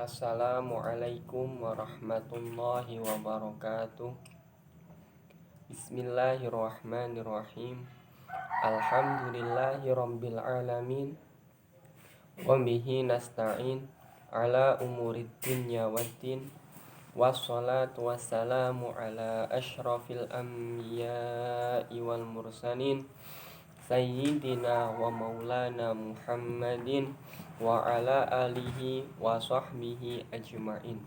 Assalamualaikum warahmatullahi wabarakatuh. Bismillahirrahmanirrahim. Alhamdulillahi rabbil alamin. Wa bihi nasta'in ala umurid dunya waddin. Wassalatu wassalamu ala ashrafil anbiya'i wal mursalin Sayyidina wa maulana Muhammadin wa ala alihi wa sahbihi ajma'in.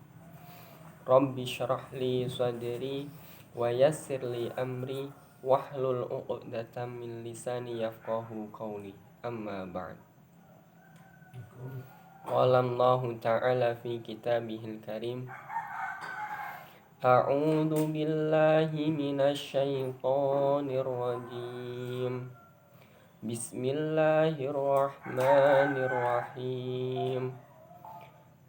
Rabbi syrah li sadri wa yassir li amri wahlul 'uqdatam min lisani yafqahu qawli. Amma ba'd. Qala Allahu ta'ala fi kitabihil karim. A'udzu billahi minasy syaithanir rajim. Bismillahirrahmanirrahim.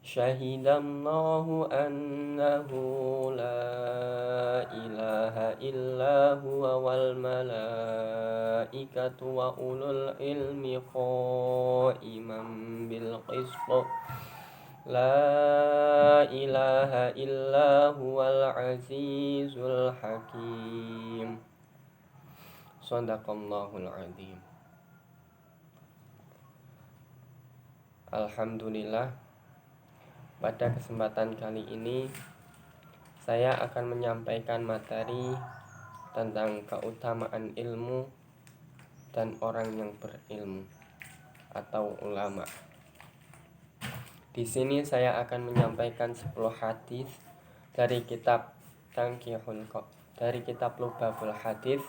Syahidallahu annahu la ilaha illa huwa wal malaikatu wa ulul ilmi qa'iman bil qist. La ilaha illa huwal azizul hakim. Shadaqallahul azim. Alhamdulillah, pada kesempatan kali ini saya akan menyampaikan materi tentang keutamaan ilmu dan orang yang berilmu atau ulama. Di sini saya akan menyampaikan 10 hadis dari kitab Lubabul Hadis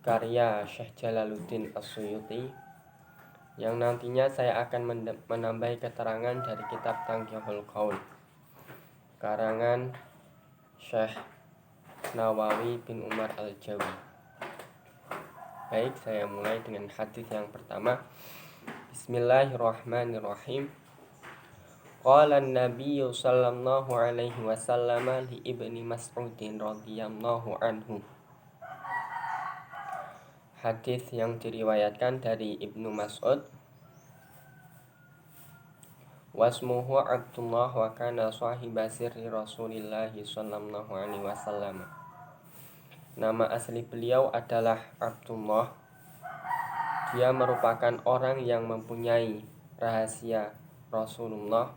karya Syekh Jalaluddin As-Suyuti, yang nantinya saya akan menambah keterangan dari kitab Tanqihul Qaul karangan Syekh Nawawi bin Umar Al-Jawi. Baik, saya mulai dengan hadis yang pertama. Bismillahirrahmanirrahim. Qala an-nabiy sallallahu alaihi wasallam li Ibni Mas'udin radhiyallahu anhu. Hadis yang diriwayatkan dari Ibnu Mas'ud. Wasmuhu Abdullah wa kana sahiba sirri Rasulillah sallallahu alaihi wasallam. Nama asli beliau adalah Abdullah. Dia merupakan orang yang mempunyai rahasia Rasulullah,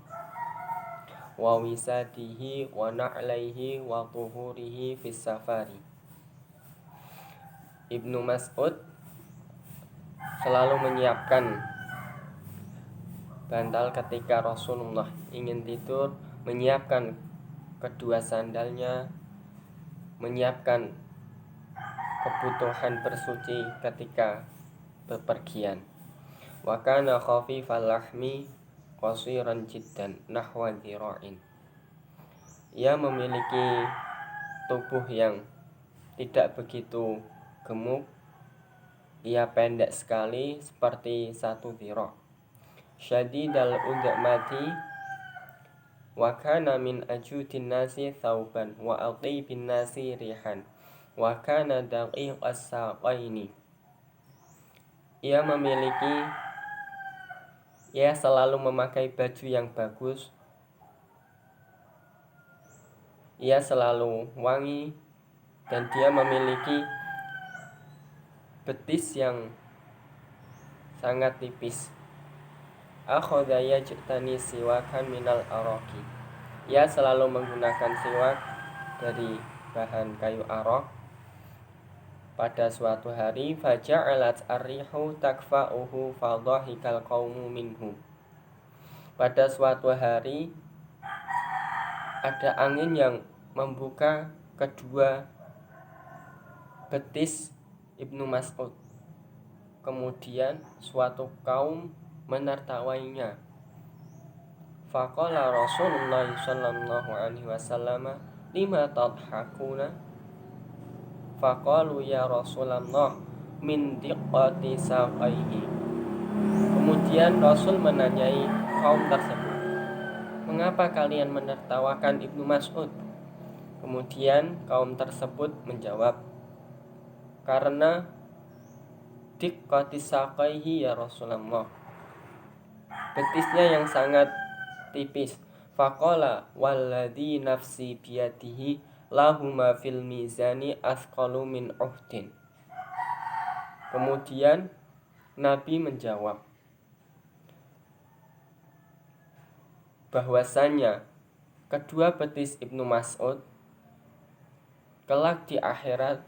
wa wisadihi wa na'laihi wa tuhurihi fis safari. Ibnu Mas'ud selalu menyiapkan bantal ketika Rasulullah ingin tidur, menyiapkan kedua sandalnya, menyiapkan kebutuhan bersuci ketika bepergian. Wa kana khafifal lahmi qasiran jiddan nahwa dhira'in. Ia memiliki tubuh yang tidak begitu gemuk, ia pendek sekali seperti satu dhira'. Syadidal udmati wa kana min ajudin nasi thawban wa atibin nasi rihan wa kana daqiqas saqaini. Ia selalu memakai baju yang bagus, ia selalu wangi, dan dia memiliki betis yang sangat tipis. Akhadha yajtani siwakan minal araqi. Ia selalu menggunakan siwak dari bahan kayu araq. Pada suatu hari, faja'alat ar-rihu takfa'uhu fadhahikal qaumu minhu. Pada suatu hari ada angin yang membuka kedua betis Ibnu Mas'ud. Kemudian suatu kaum menertawainya. Faqala Rasulullah sallallahu alaihi wasallam, lima tadhakuna? Faqalu ya Rasulullah min diqqati saqaihi. Kemudian Rasul menanyai kaum tersebut, mengapa kalian menertawakan Ibnu Mas'ud? Kemudian kaum tersebut menjawab, karena diqqati saqaihi ya Rasulullah, betisnya yang sangat tipis. Faqala walladzi nafsi biyadihi lahuma fil mizani athqalu min uhdin. Kemudian Nabi menjawab bahwasanya kedua betis Ibnu Mas'ud kelak di akhirat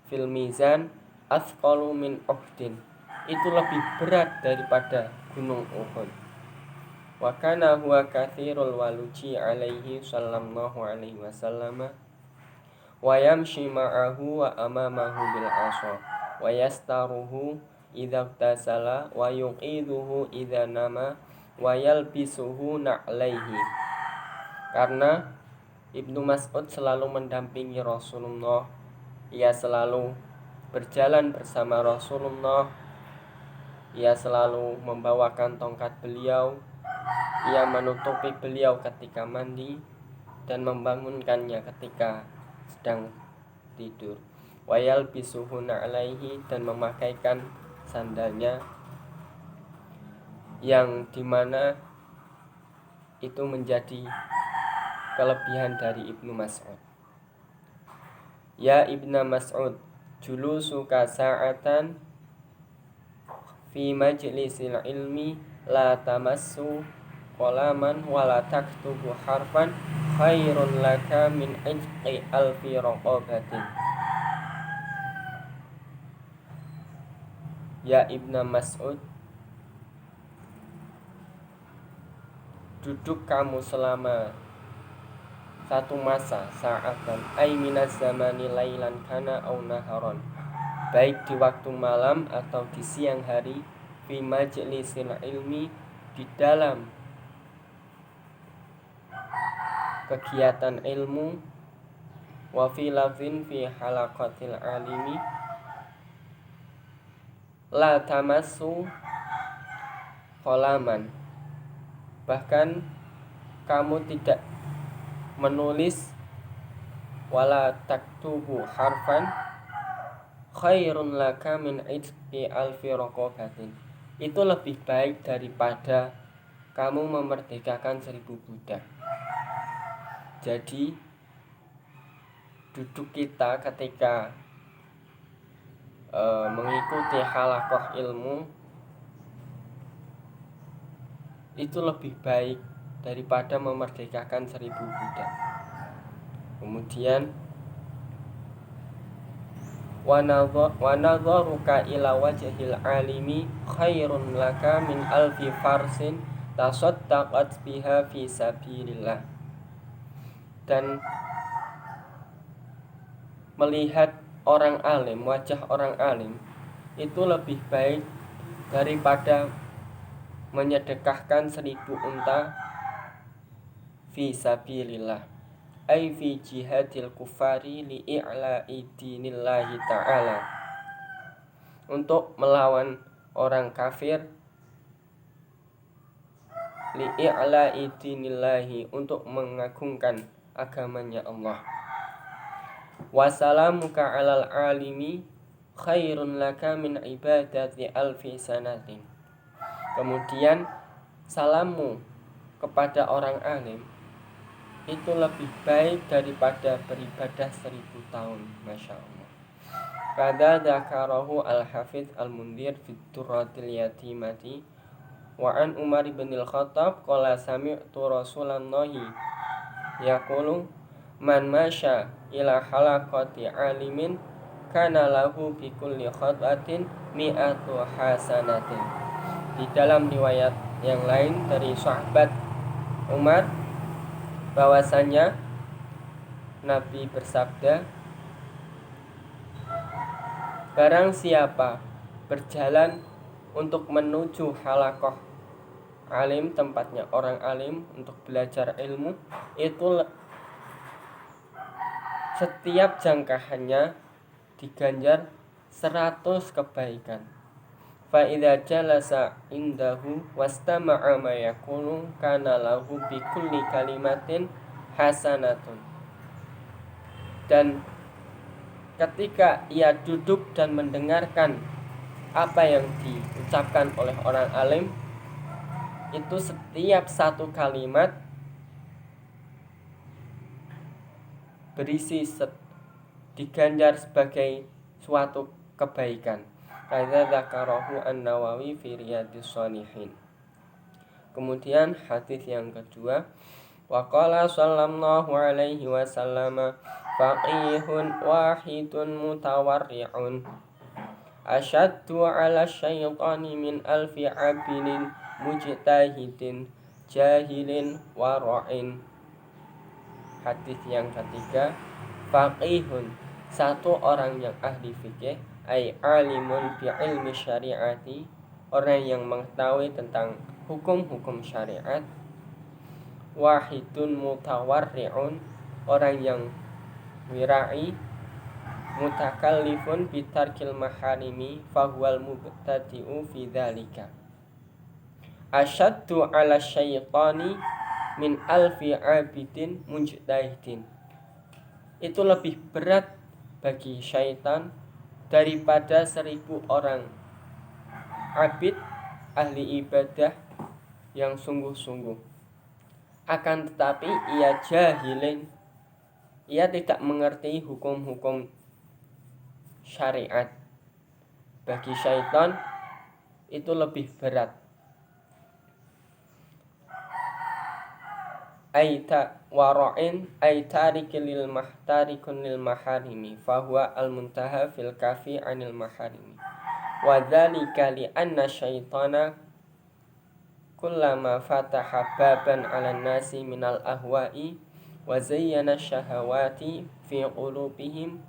fil mizan athqalu min uhdin, itu lebih berat daripada gunung Uhud. Wa kana huwa katsirul waluji alaihi sallallahu alaihi wasallam wa yamshi ma'ahu wa amamahu bil asa wa yastaruhu idza tasala wa yuqiduhu idza nama wa yalbisuhu na'laihi. Karena Ibnu Mas'ud selalu mendampingi Rasulullah, ia selalu berjalan bersama Rasulullah, ia selalu membawakan tongkat beliau, ia menutupi beliau ketika mandi dan membangunkannya ketika sedang tidur. Wa yalbisuhu na'laihi, dan memakaikan sandalnya, yang dimana itu menjadi kelebihan dari Ibnu Mas'ud. Ya Ibnu Mas'ud, julusuka sa'atan fi majlisil ilmi la tamassu qalaman wa la taktubu harfan khairun laka min ijqi alfi raqabatin. Ya Ibnu Mas'ud, duduk kamu selama satu masa, sa'atan ay minaz zamani lailan kana au naharon, baik di waktu malam atau di siang hari, fi majlisil ilmi, di dalam kegiatan ilmu, wa fi lafzin fi halaqatil alimi la tamassu qalaman, bahkan kamu tidak menulis, wala taktubu harfan khairun laka min itqi alfi raqabatin, itu lebih baik daripada kamu memerdekakan 1000 budak. Jadi duduk kita ketika mengikuti halaqah ilmu itu lebih baik daripada memerdekakan 1000 budak. Kemudian wa nadharuka ila wajhil alimi khairun laka min alfi farsin tasaddaqat biha fi sabilillah, dan melihat orang alim, wajah orang alim itu lebih baik daripada menyedekahkan 1000 unta fi sabilillah, ay fi jihadil kufari li i'la'i dinillahi ta'ala, untuk melawan orang kafir, li i'la'i dinillahi, untuk mengagungkan agamanya Allah. Wasalamuka alal alimi khairun laka min ibadati alfi sanatin. Kemudian salammu kepada orang alim itu lebih baik daripada beribadah 1000 tahun. Masya Allah. Kada dzakarahu al-Hafidz al-Mundhir fi Durratil Yatimati wa an Umar bin al-Khattab qala sami'tu Rasulullahi yaqulu man masya ila halaqati alimin kana lahu bi kulli khatwatin mi'atu hasanatin. Di dalam riwayat yang lain dari sahabat Umar bahwasanya Nabi bersabda, barang siapa berjalan untuk menuju halaqah alim, tempatnya orang alim untuk belajar ilmu, itu setiap jangkahannya diganjar 100 kebaikan. Fa idza jalasa indahu wastama'a ma yaqulu kana lahu bi kulli kalimatin hasanatun. Dan ketika ia duduk dan mendengarkan apa yang diucapkan oleh orang alim, itu setiap satu kalimat berisi diganjar sebagai suatu kebaikan. Kadza dzakarahu An-Nawawi fi Riyadhis Shalihin. Kemudian hadis yang kedua, wa qala sallallahu alaihi wasallam faqihun wahidun mutawarri'un asyaddu 'ala syaitani min alfi 'abidin mujtahidin jahilin wara'in. Hadis yang ketiga, faqihun, satu orang yang ahli fikih, ay alimun bi ilmi syariati, orang yang mengetahui tentang hukum-hukum syariat. Wahidun mutawarri'un, orang yang wira'i. Mutakallifun bitarkil maharimi fahuwal mubtadi'u fi dzalika. Asyaddu 'ala syaitani min alfi 'abidin mujtahidin. Itu lebih berat bagi syaitan daripada 1000 orang abid ahli ibadah yang sungguh-sungguh. Akan tetapi ia jahilin, ia tidak mengerti hukum-hukum syariat. Bagi syaitan itu lebih berat. Aita wara'in ay tarikil lil mahtarikun lil maharimi fahuwa al muntaha fil kafi anil maharimi. Wa dzalika li anna syaitana kullama fataha baban 'alan nasi minal ahwa'i wa zayyana syahawati fi qulubihim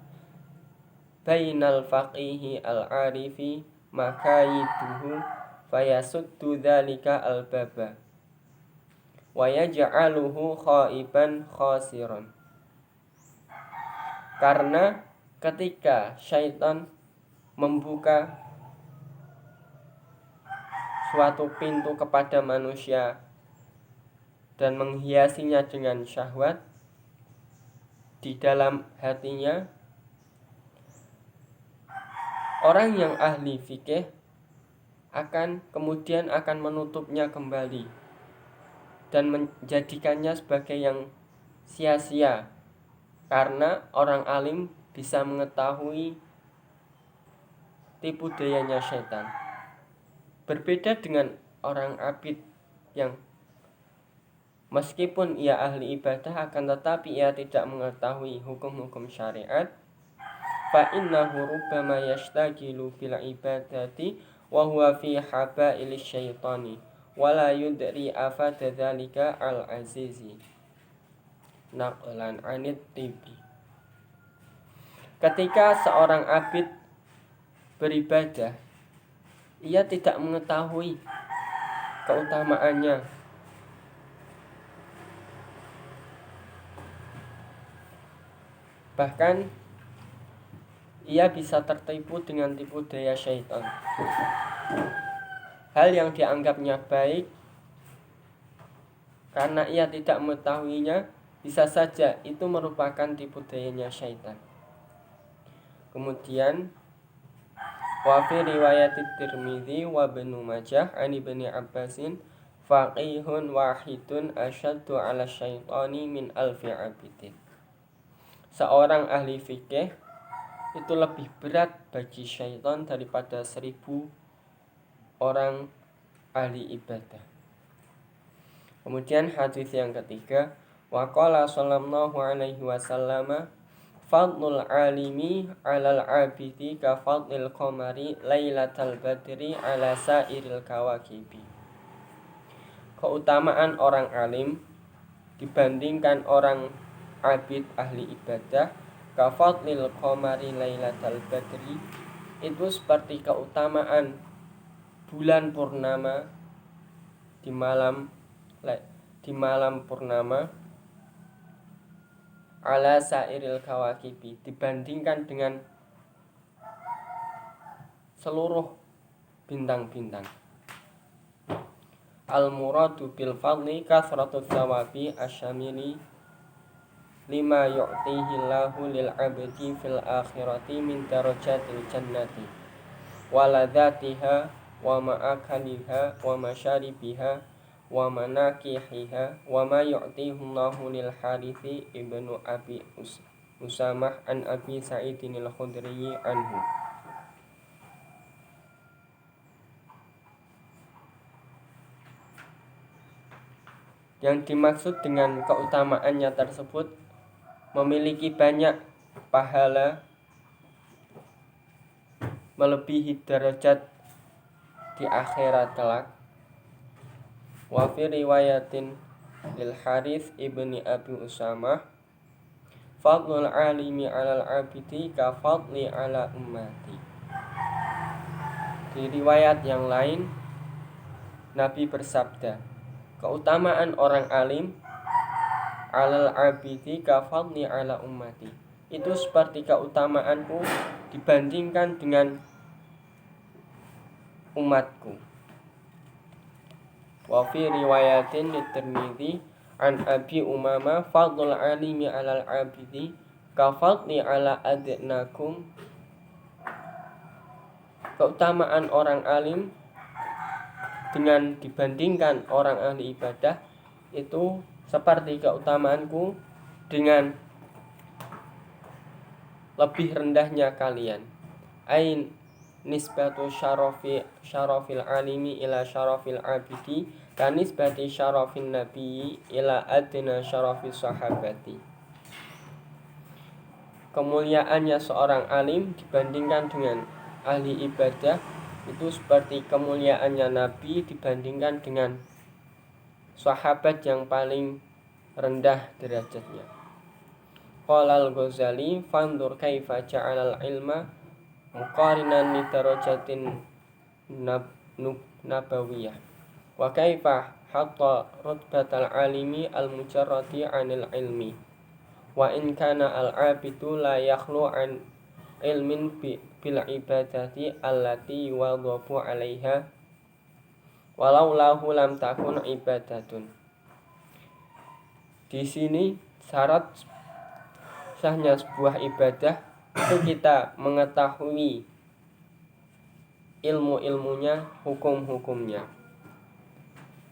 bainal faqihi al-arifi makayiduhu fayasuddu dzalika al-baba wa yaj'aluhu khaiban khasiran. Karena ketika syaitan membuka suatu pintu kepada manusia dan menghiasinya dengan syahwat di dalam hatinya, orang yang ahli fikih kemudian akan menutupnya kembali dan menjadikannya sebagai yang sia-sia, karena orang alim bisa mengetahui tipu dayanya syaitan. Berbeda dengan orang abid yang meskipun ia ahli ibadah akan tetapi ia tidak mengetahui hukum-hukum syariat. Fa innahu rubbama yashtagilu bil ibadati wa huwa fi haba'il syaitani wa la yudri afata dzalika al azizi. Naqlan anit tibi. Ketika seorang abid beribadah, ia tidak mengetahui keutamaannya. Bahkan ia bisa tertipu dengan tipu daya syaitan. Hal yang dianggapnya baik, karena ia tidak mengetahuinya, bisa saja itu merupakan tipu dayanya syaitan. Kemudian wa fi riwayat Tirmidzi wa Ibnu Majah an Ibnu Abbasin faqihun wahidun asyaddu 'ala syaitani min alfi 'abidin. Seorang ahli fikih itu lebih berat bagi syaitan daripada 1000 orang ahli ibadah. Kemudian hadis yang ketiga, wa qala sallallahu alaihi wasallam fadlul alimi 'alal 'abidi ka fadlil qamari lailatal badri 'ala sairil kawakibi. Keutamaan orang alim dibandingkan orang abid ahli ibadah ka fadlil qamari lailatal badri, itu seperti keutamaan bulan purnama di malam purnama, ala sairil kawakibi, dibandingkan dengan seluruh bintang-bintang. Al-muradu bil fadli kasratu tsawabi asyamili lima yu'tihi Allahu lil 'abdi fil akhirati min darajatil jannati wa ladzatiha wa ma'akaliha wa masyaribiha wa manakihiha wa ma yu'tihi Allahu lil harithi ibnu abi Usamah an Abi Sa'idin al-Khudri anhu. Yang dimaksud dengan keutamaannya tersebut memiliki banyak pahala, melebihi derajat di akhirat kelak. Wa fi riwayatin lil Harits ibni Abi Usamah, fadlul alimi 'alal 'abidi ka fadli 'ala ummati. Di riwayat yang lain Nabi bersabda, keutamaan orang alim 'alal 'abidi ka fadli 'ala ummati, itu seperti keutamaanku dibandingkan dengan umatku. Wa fi riwayatin Tirmidzi an Abi Umamah, fadlul alimi 'alal 'abidi ka fadli 'ala adnakum, keutamaan orang alim dengan dibandingkan orang ahli ibadah itu seperti keutamaanku dengan lebih rendahnya kalian. Ain nisbatu syarafil alimi ila syarafil abidi kan nisbati syarafin nabiyyi ila adna syarafis sahabati. Kemuliaannya seorang alim dibandingkan dengan ahli ibadah itu seperti kemuliaannya Nabi dibandingkan dengan sahabat yang paling rendah derajatnya. Qala al-Ghazali, fandur kaifa ja'alal ilma muqarinan li darajatin nabawiyah wa kaifa hatta rutbatal alimi al-mujarradi 'anil ilmi wa in kana al-'abidu la yakhlu an ilmin bil ibadati allati yuwadhafu 'alaiha walau lahu lam takun ibadatun. Di sini syarat sahnya sebuah ibadah itu kita mengetahui ilmu-ilmunya, hukum-hukumnya.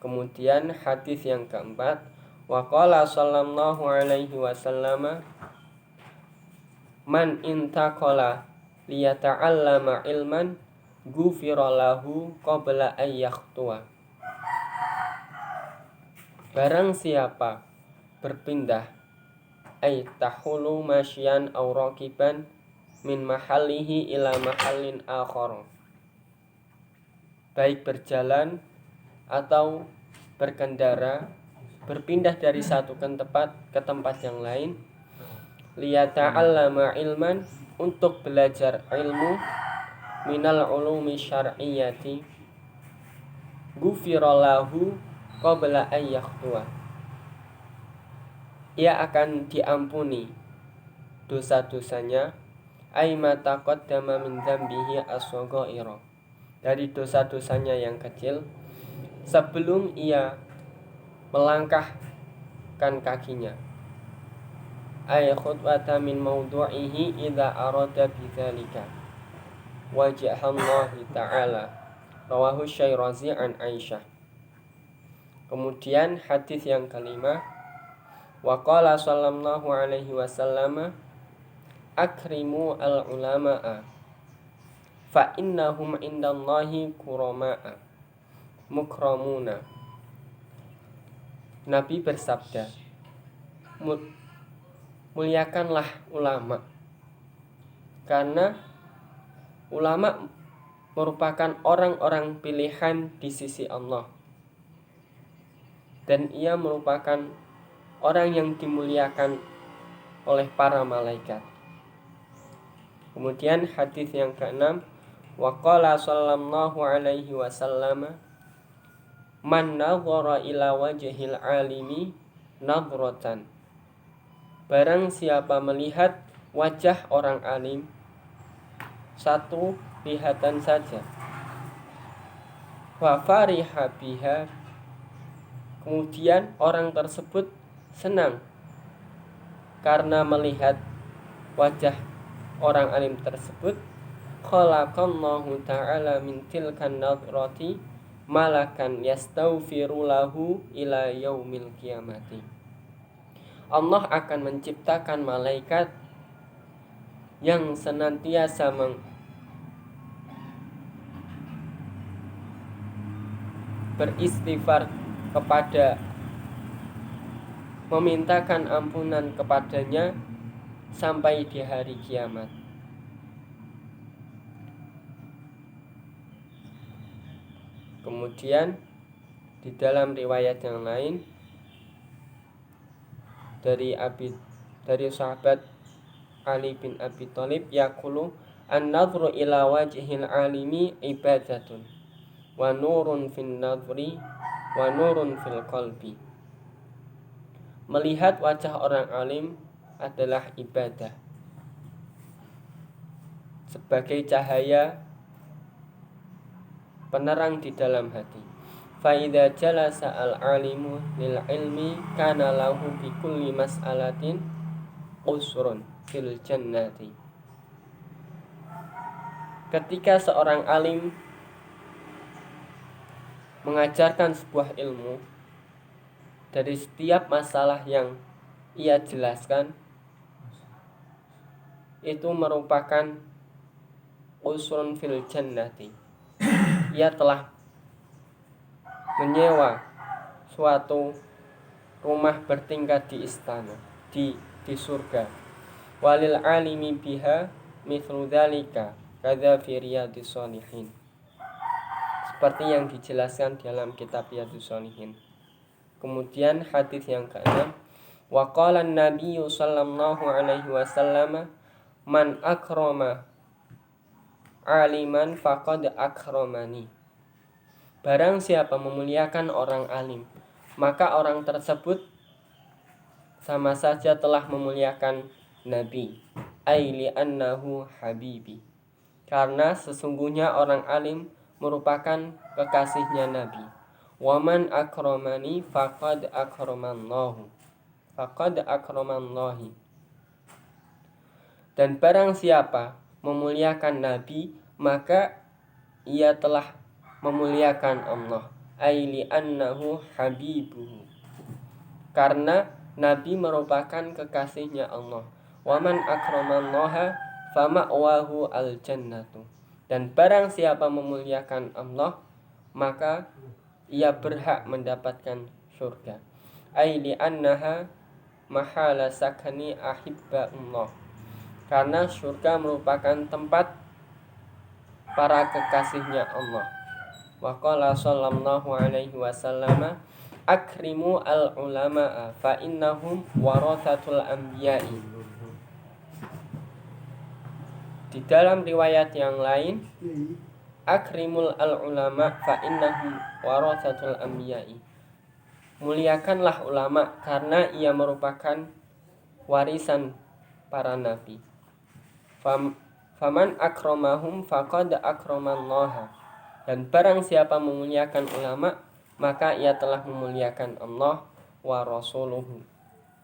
Kemudian hadis yang keempat, wa qala sallallahu alaihi wasallam, man intaqala liyata'allama ilman ghufira lahu qabla an yakhtuwa. Barang siapa berpindah ay tahulu masyan aw raqiban min mahallihi ila mahallin akhar, baik berjalan atau berkendara, berpindah dari satu ke tempat yang lain, liyata'allama ilman, untuk belajar ilmu, minal ulumi syar'iyyati, ghufira lahu qabla an yakhtuwa, ia akan diampuni dosa-dosanya, ay ma taqaddama min dzambihi as-saghaira, dari dosa-dosanya yang kecil sebelum ia melangkahkan kakinya, ay khutwata min mawdu'ihi idza arada bidzalika wajhallahi ta'ala, rawahu Syairazi an Aisyah. Kemudian hadis yang kelima, wa qala sallallahu alaihi wasallam, akrimu al-ulama'a fa innahum indallahi kurama'a mukramuna. Nabi bersabda, muliakanlah ulama, karena ulama merupakan orang-orang pilihan di sisi Allah, dan ia merupakan orang yang dimuliakan oleh para malaikat. Kemudian hadis yang keenam, wa qala sallallahu alaihi wasallam, man nadhara ila wajhil alimi nadratan, barang siapa melihat wajah orang alim satu lihatan saja, wa fariha biha, kemudian orang tersebut senang karena melihat wajah orang alim tersebut, khalaqallahu ta'ala min tilkan nadrati malakan yastaghfiru lahu ila yaumil qiyamati. Allah akan menciptakan malaikat yang senantiasa beristighfar kepada, memintakan ampunan kepadanya sampai di hari kiamat. Kemudian di dalam riwayat yang lain dari sahabat Ali bin Abi Thalib yaqulu an-nadhru ila wajhil alimi ibadatun wa nurun fin nadhri wa nurun fil qalbi. Melihat wajah orang alim adalah ibadah sebagai cahaya penerang di dalam hati. Fa idza jalasa al-alimu lil ilmi kana lahu bi kulli mas'alatin usrun fil jannati. Ketika seorang alim mengajarkan sebuah ilmu, dari setiap masalah yang ia jelaskan itu merupakan usrun fil jannati. Ia telah menyewa suatu rumah bertingkat di istana di surga. Walil alimi biha mithlu dzalika kadza fi riyadhis shalihin. Seperti yang dijelaskan dalam kitab Riyadhus Shalihin. Kemudian hadis yang ke-6, wa qala an-nabiy sallallahu alaihi wasallam man akrama aliman faqad akramani. Barang siapa memuliakan orang alim, maka orang tersebut sama saja telah memuliakan Nabi. Aili annahu habibi. Karena sesungguhnya orang alim merupakan kekasihnya Nabi. Waman akramani faqad akramallahu. Faqad akramallahi. Dan barang siapa memuliakan Nabi, maka ia telah memuliakan Allah. Aili annahu habibuhu. Karena Nabi merupakan kekasihnya Allah. Waman akramallaha fama'wahu al-jannatu. Dan barang siapa memuliakan Allah, maka ia berhak mendapatkan surga. Aili annaha mahala sakani ahibba'ullah. Karena surga merupakan tempat para kekasihnya Allah. Wa qala sallallahu alaihi wasallam akrimu al-ulama'a fa innahum warathatul anbiya'i. Di dalam riwayat yang lain, akrimul al-ulama fa innahum warathatul anbiya'i. Muliakanlah ulama karena ia merupakan warisan para nabi. Faman akramahum faqad akramallaha. Dan barang siapa memuliakan ulama, maka ia telah memuliakan Allah wa rasuluhu,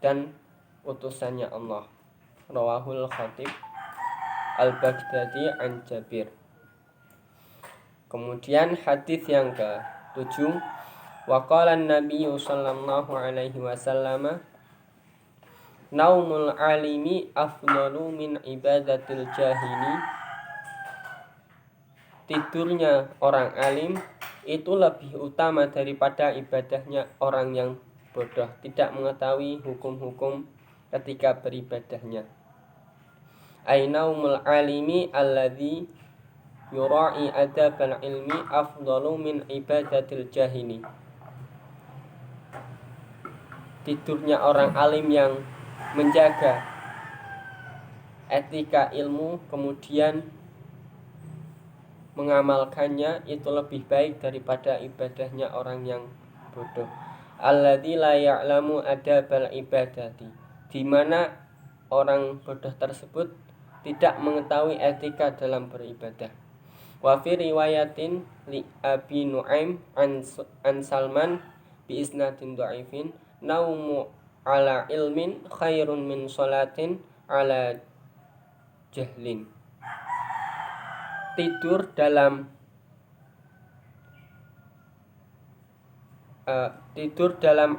dan utusannya Allah. Rawahul Khatib Al-Baghdadi an Jabir. Kemudian hadis yang ke-7, wa qala an-nabiy sallallahu alaihi wasallam naumul alimi afdalu min ibadatil jahili. Tidurnya orang alim itu lebih utama daripada ibadahnya orang yang bodoh, tidak mengetahui hukum-hukum ketika beribadahnya. Ainaumul alimi alladzi yura'i adabal ilmi afdalu min ibadatil jahili. Tidurnya orang alim yang menjaga etika ilmu kemudian mengamalkannya itu lebih baik daripada ibadahnya orang yang bodoh. Alladzi la ya'lamu adabal ibadati. Di mana orang bodoh tersebut tidak mengetahui etika dalam beribadah. Wa fi riwayatin li Abi Nu'aim an Salman bi isnadin dha'ifin naumu ala ilmin khairun min sholatin ala jahlin. Tidur dalam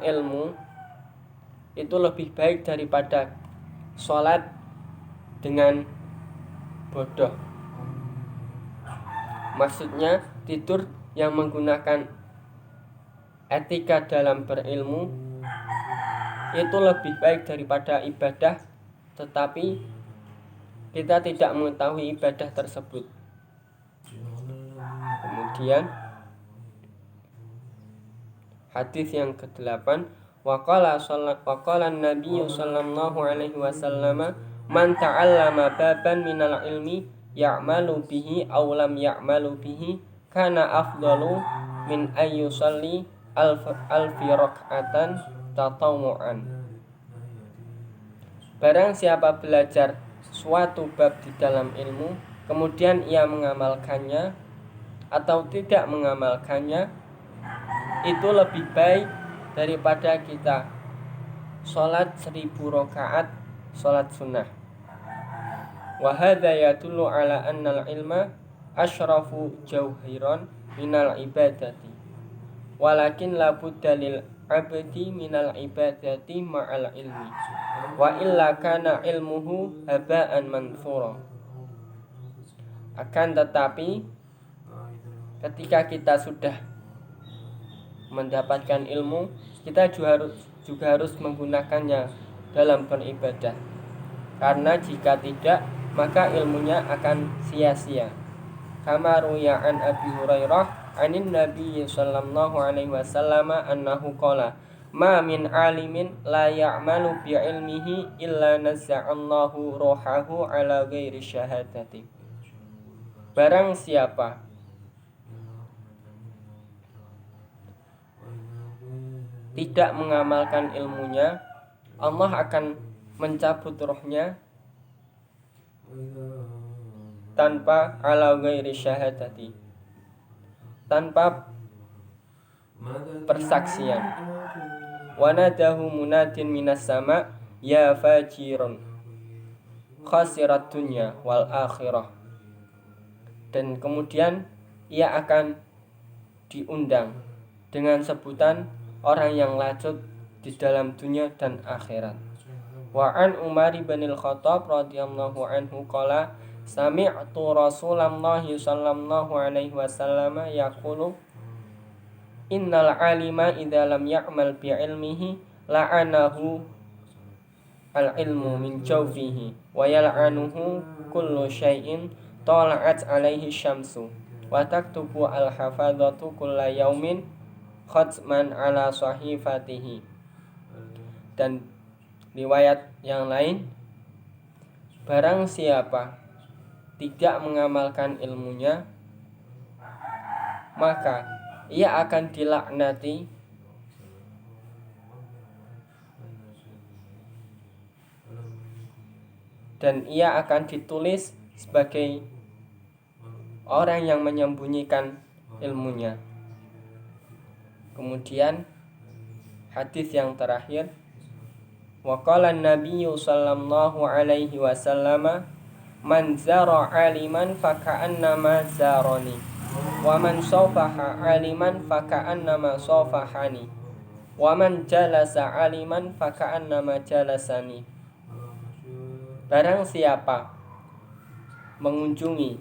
ilmu itu lebih baik daripada sholat dengan bodoh. Maksudnya tidur yang menggunakan etika dalam berilmu itu lebih baik daripada ibadah, tetapi kita tidak mengetahui ibadah tersebut. Kemudian hadis yang ke-8, waqala Nabi sallallahu alaihi wasallam, man ta'allama baban minal ilmi ya'malu bihi aw lam ya'malu bihi kana afdalu min ayyusalli alfi rak'atan tatawu'an. Barang siapa belajar suatu bab di dalam ilmu, kemudian ia mengamalkannya atau tidak mengamalkannya, itu lebih baik daripada kita sholat 1000 rakaat sholat sunnah. Wa hadza yadullu ala annal ilma asyrafu jauhiran minal ibadati, walakin la budda lil abdi minal ibadati ma'al ilmi, wa illa kana ilmuhu haba'an manthura. Akan tetapi ketika kita sudah mendapatkan ilmu, kita juga harus menggunakannya dalam beribadah. Karena jika tidak, maka ilmunya akan sia-sia. Kama ruya an Abi Hurairah anin Nabi sallallahu alaihi wasallam annahu qala, ma min alimin la ya'malu bi ilmihi illa nazza'allahu ruhahu ala ghairi syahadati. Barang siapa tidak mengamalkan ilmunya, Allah akan mencabut rohnya tanpa ala ghairi syahadati, tanpa persaksian. Wa nadahu munadin minas sama, ya fajirun khasirat dunya wal akhirah. Dan kemudian ia akan diundang dengan sebutan orang yang lacut di dalam dunia dan akhirat. Wa an Umar bin al-Khattab radhiyallahu anhu qala, sami'tu Rasulullah sallallahu alaihi wasallam yaqulu, innal alima idza lam ya'mal bi ilmihi la'anahu al-ilmu min jawfihi wa yal'anuhu kullu syai'in tala'at alaihi syamsu wa taktubu al-hafadhatu kulla yaumin khatman ala sahifatihi. Dan riwayat yang lain, barang siapa tidak mengamalkan ilmunya, maka ia akan dilaknati dan ia akan ditulis sebagai orang yang menyembunyikan ilmunya. Kemudian hadis yang terakhir, wa qala an-nabiy sallallahu alaihi wasallam, man zara aliman faka'annama zarani, wa man safaha aliman faka'annama safahani, wa man jalasa aliman faka'annama jalasani. Barang siapa mengunjungi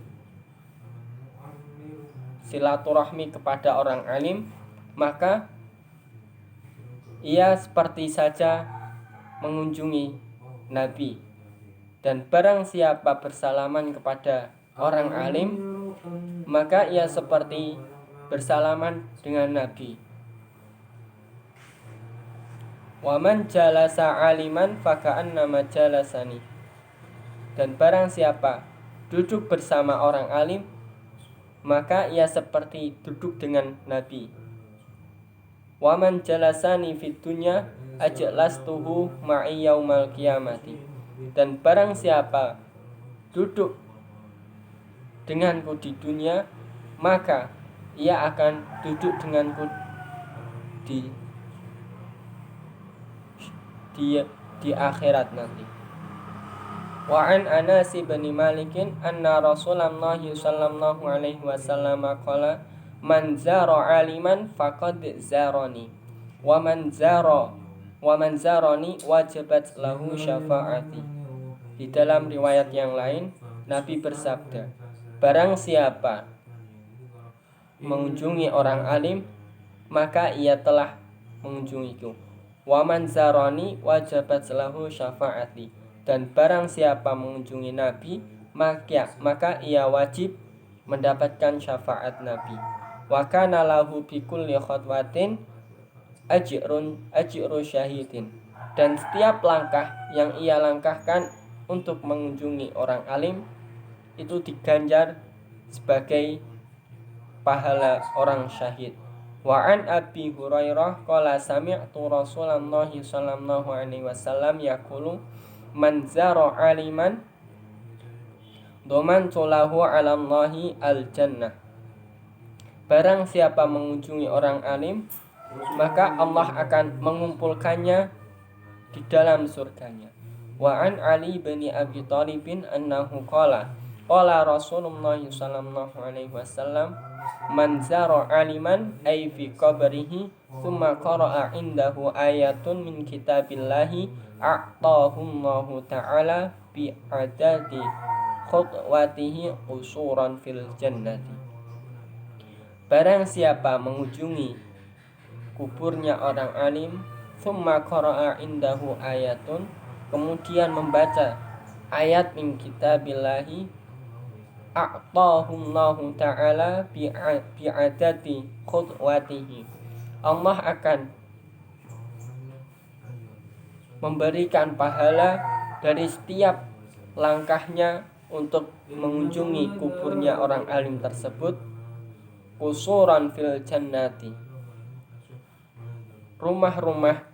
silaturahmi kepada orang alim, maka ia seperti saja mengunjungi Nabi. Dan barang siapa bersalaman kepada orang alim, maka ia seperti bersalaman dengan Nabi. Wa man jalasa aliman faka'annama jalasani. Dan barang siapa duduk bersama orang alim, maka ia seperti duduk dengan Nabi. Wa man jalasani fid dunya ajlastuhu ma'i yaumal qiyamati. Dan barang siapa duduk denganku di dunia, maka ia akan duduk denganku di akhirat nanti. Wa an Anas bin Malik anna Rasulullah sallallahu alaihi wasallam qala, man zara aliman faqad zarani, wa man zarani wajibat lahu syafaati. Di dalam riwayat yang lain, Nabi bersabda, barang siapa mengunjungi orang alim, maka ia telah mengunjungiku. Wa man zarani wajabat lahu syafaati. Dan barang siapa mengunjungi Nabi, maka ia wajib mendapatkan syafaat Nabi. Wa kana lahu bi kulli khatwatin ajru syahidin. Dan setiap langkah yang ia langkahkan untuk mengunjungi orang alim itu diganjar sebagai pahala orang syahid. Wa an Abi Hurairah qala sami'tu Rasulullah sallallahu alaihi wasallam yaqulu man zara aliman doman tulahu 'ala Allahi al-jannah. Barang siapa mengunjungi orang alim, maka Allah akan mengumpulkannya di dalam surganya. Wa an Ali bin Abi Thalib annahu qala Rasulullah sallallahu alaihi wasallam man zara aliman ay fi qabrihi thumma qara'a indahu ayatun min kitabillahi a'tahu Allahu ta'ala bi adadi khutwatihi usuran fil jannati. Barang siapa mengunjungi kuburnya orang alim, thumma qara'a indahu ayatun, kemudian membaca ayat min kitabillahi a'tahullahu ta'ala bi'adati khutwatihi. Allah akan memberikan pahala dari setiap langkahnya untuk mengunjungi kuburnya orang alim tersebut, qusuran fil jannati, rumah-rumah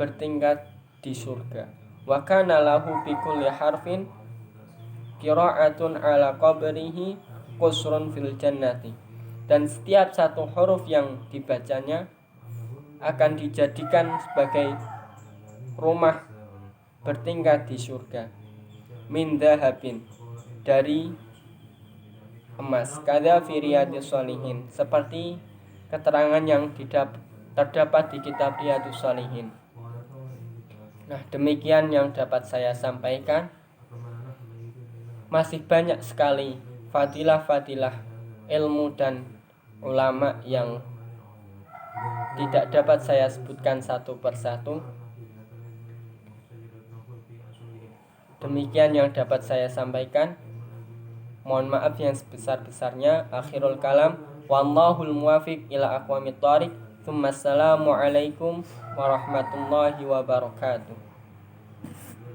bertingkat di surga. Wa kana lahu bi kulli harfin qira'atun ala qabrihi qusrun fil jannati. Dan setiap satu huruf yang dibacanya akan dijadikan sebagai rumah bertingkat di surga. Min dhahabin, dari emas. Kada fi riyadhis shalihin, seperti keterangan yang terdapat di kitab Riyadhus Shalihin. Nah, demikian yang dapat saya sampaikan. Masih banyak sekali fadilah-fadilah ilmu dan ulama yang tidak dapat saya sebutkan satu persatu. Demikian yang dapat saya sampaikan. Mohon maaf yang sebesar-besarnya. Akhirul kalam, wallahul muwafiq ila aqwamit thoriq. Assalamualaikum warahmatullahi wabarakatuh.